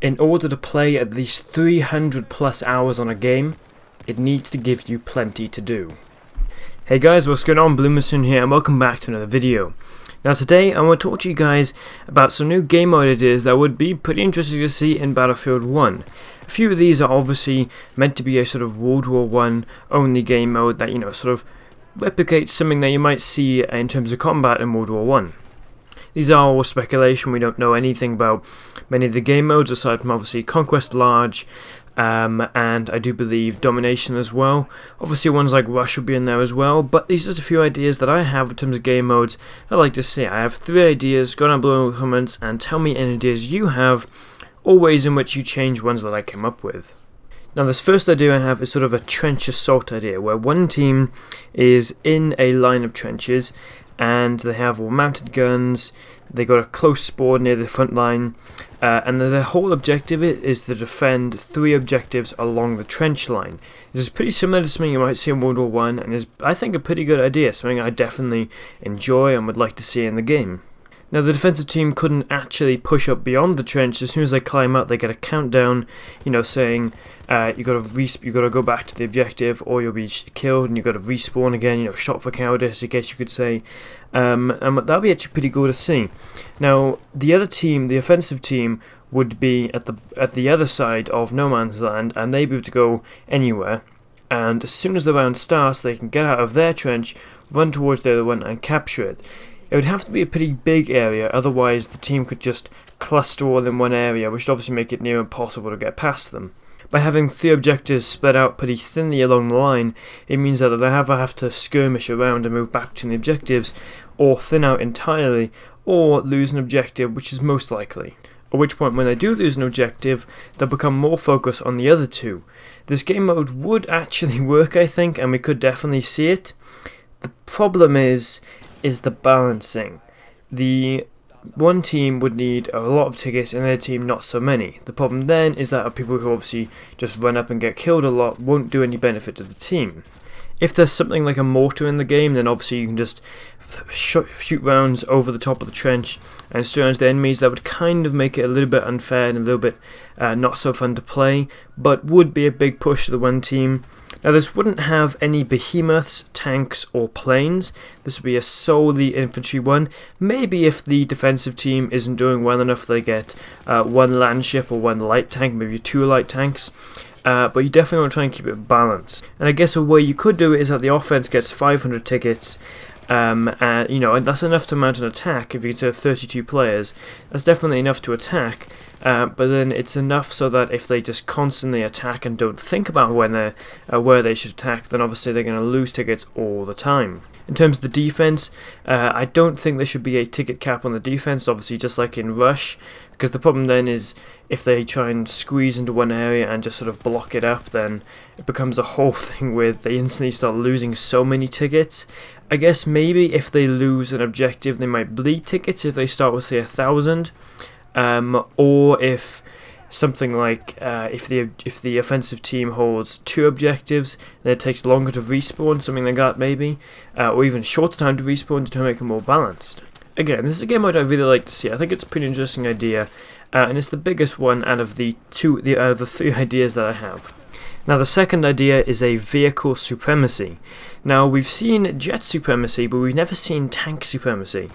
In order to play at least 300 plus hours on a game, it needs to give you plenty to do. Hey guys, what's going on? Bloomersoon here and welcome back to another video. Now today I want to talk to you guys about some new game mode ideas that would be pretty interesting to see in Battlefield 1. A few of these are obviously meant to be a sort of World War 1 only game mode that, sort of replicates something that you might see in terms of combat in World War 1. These are all speculation. We don't know anything about many of the game modes aside from obviously Conquest Large and I do believe Domination as well. Obviously ones like Rush will be in there as well, but these are just a few ideas that I have in terms of game modes I'd like to see. I have 3 ideas. Go down below in the comments and tell me any ideas you have or ways in which you change ones that I came up with. Now this first idea I have is sort of a trench assault idea where one team is in a line of trenches and they have all mounted guns, they got a close spawn near the front line, and their whole objective is to defend 3 objectives along the trench line. This is pretty similar to something you might see in World War 1 and is, I think, a pretty good idea, something I definitely enjoy and would like to see in the game. Now the defensive team couldn't actually push up beyond the trench. As soon as they climb up, they get a countdown, saying you got to go back to the objective or you'll be killed, and you got to respawn again. Shot for cowardice, I guess you could say, and that'll be actually pretty cool to see. Now the other team, the offensive team, would be at the other side of no man's land, and they'd be able to go anywhere. And as soon as the round starts, they can get out of their trench, run towards the other one, and capture it. It would have to be a pretty big area, otherwise the team could just cluster all in one area, which would obviously make it near impossible to get past them. By having 3 objectives spread out pretty thinly along the line, it means that they either have to skirmish around and move back to the objectives, or thin out entirely, or lose an objective, which is most likely. At which point, when they do lose an objective, they'll become more focused on the other 2. This game mode would actually work, I think, and we could definitely see it. The problem is the balancing. The one team would need a lot of tickets and their team not so many. The problem then is that people who obviously just run up and get killed a lot won't do any benefit to the team. If there's something like a mortar in the game, then obviously you can just shoot rounds over the top of the trench and surround the enemies. That would kind of make it a little bit unfair and a little bit not so fun to play, but would be a big push to the one team. Now this wouldn't have any behemoths, tanks or planes. This would be a solely infantry one. Maybe if the defensive team isn't doing well enough, they get 1 land ship or 1 light tank, maybe 2 light tanks. But you definitely want to try and keep it balanced. And I guess a way you could do it is that the offense gets 500 tickets, and that's enough to mount an attack. If you consider 32 players, that's definitely enough to attack. But then it's enough so that if they just constantly attack and don't think about where they should attack, then obviously they're going to lose tickets all the time. In terms of the defense, I don't think there should be a ticket cap on the defense, obviously just like in Rush, because the problem then is if they try and squeeze into one area and just sort of block it up, then it becomes a whole thing with they instantly start losing so many tickets. I guess maybe if they lose an objective, they might bleed tickets if they start with say 1,000. Or if something like if the offensive team holds 2 objectives, then it takes longer to respawn, something like that maybe, or even shorter time to respawn to make it more balanced. Again, this is a game mode I really like to see. I think it's a pretty interesting idea, and it's the biggest one out of the 3 ideas that I have. Now the second idea is a vehicle supremacy. Now we've seen jet supremacy, but we've never seen tank supremacy.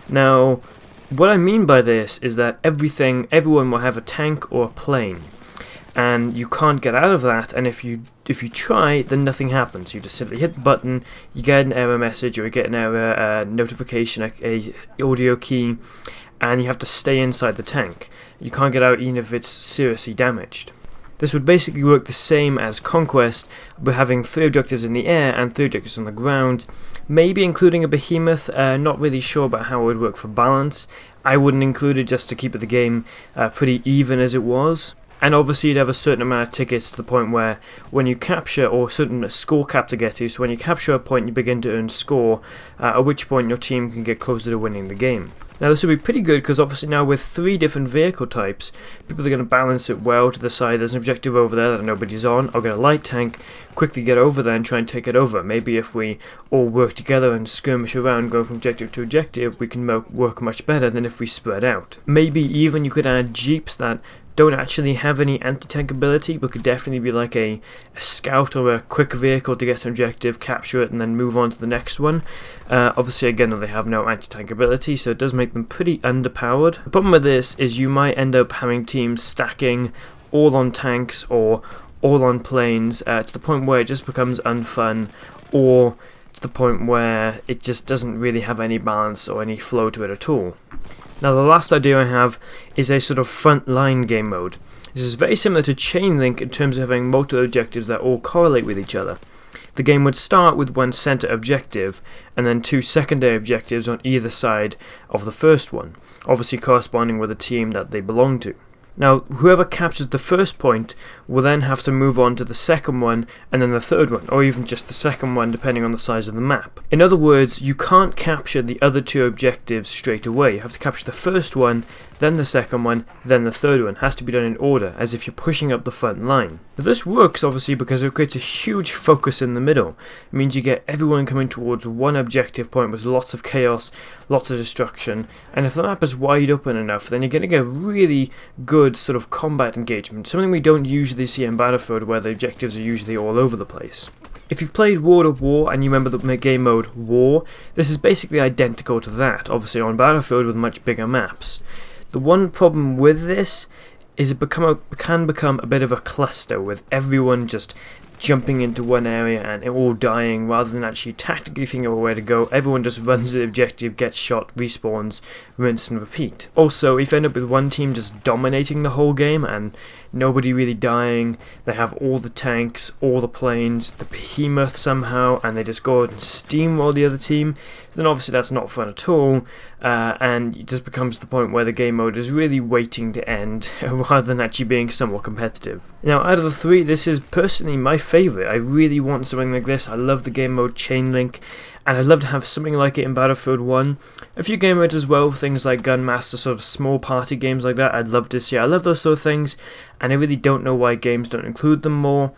Now what I mean by this is that everyone will have a tank or a plane, and you can't get out of that. And if you try, then nothing happens. You just simply hit the button, you get an error message or you get an error notification, a audio key, and you have to stay inside the tank. You can't get out even if it's seriously damaged. This would basically work the same as Conquest, but having 3 objectives in the air and 3 objectives on the ground, maybe including a behemoth. Not really sure about how it would work for balance. I wouldn't include it just to keep the game pretty even as it was. And obviously you'd have a certain amount of tickets to the point where when you capture, or a certain score cap to get to, so when you capture a point you begin to earn score, at which point your team can get closer to winning the game. Now this would be pretty good because obviously now with 3 different vehicle types, people are going to balance it well to decide there's an objective over there that nobody's on. I'll get a light tank, quickly get over there and try and take it over. Maybe if we all work together and skirmish around, go from objective to objective, we can work much better than if we spread out. Maybe even you could add jeeps that don't actually have any anti-tank ability, but could definitely be like a scout or a quick vehicle to get an objective, capture it, and then move on to the next one. Obviously, again, they have no anti-tank ability, so it does make them pretty underpowered. The problem with this is you might end up having teams stacking all on tanks or all on planes to the point where it just becomes unfun, or to the point where it just doesn't really have any balance or any flow to it at all. Now the last idea I have is a sort of frontline game mode. This is very similar to Chain Link in terms of having multiple objectives that all correlate with each other. The game would start with one center objective and then 2 secondary objectives on either side of the first one, obviously corresponding with the team that they belong to. Now, whoever captures the first point will then have to move on to the second one and then the third one, or even just the second one depending on the size of the map. In other words, you can't capture the other 2 objectives straight away. You have to capture the first one, then the second one, then the third one. It has to be done in order, as if you're pushing up the front line. Now, this works obviously because it creates a huge focus in the middle. It means you get everyone coming towards one objective point with lots of chaos, lots of destruction, and if the map is wide open enough, then you're going to get really good sort of combat engagement, something we don't usually see in Battlefield, where the objectives are usually all over the place. If you've played World of War and you remember the game mode War, this is basically identical to that, obviously on Battlefield with much bigger maps. The one problem with this is it can become a bit of a cluster, with everyone just jumping into one area and all dying rather than actually tactically thinking of where to go. Everyone just runs to the objective, gets shot, respawns, rinse and repeat. Also, if you end up with one team just dominating the whole game and nobody really dying, they have all the tanks, all the planes, the behemoth somehow, and they just go out and steamroll the other team, then obviously that's not fun at all, and it just becomes the point where the game mode is really waiting to end rather than actually being somewhat competitive. Now, out of the 3, this is personally my favourite. I really want something like this. I love the game mode Chain Link, and I'd love to have something like it in Battlefield 1. A few game modes as well, things like Gunmaster, sort of small party games like that, I'd love to see. I love those sort of things, and I really don't know why games don't include them more.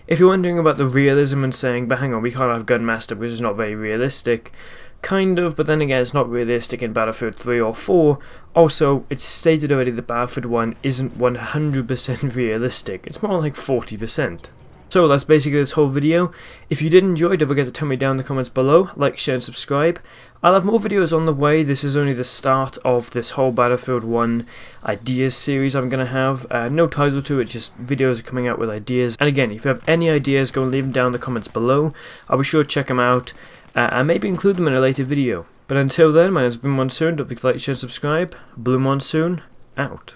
If you're wondering about the realism and saying, but hang on, we can't have Gunmaster because it's not very realistic, kind of, but then again, it's not realistic in Battlefield 3 or 4. Also, it's stated already that Battlefield 1 isn't 100% realistic, it's more like 40%. So that's basically this whole video. If you did enjoy, don't forget to tell me down in the comments below, like, share and subscribe. I'll have more videos on the way. This is only the start of this whole Battlefield 1 ideas series I'm going to have. No title to it, just videos coming out with ideas. And again, if you have any ideas, go and leave them down in the comments below. I'll be sure to check them out and maybe include them in a later video. But until then, my name has been Monsoon. Don't forget to like, share and subscribe. Blue Monsoon, out.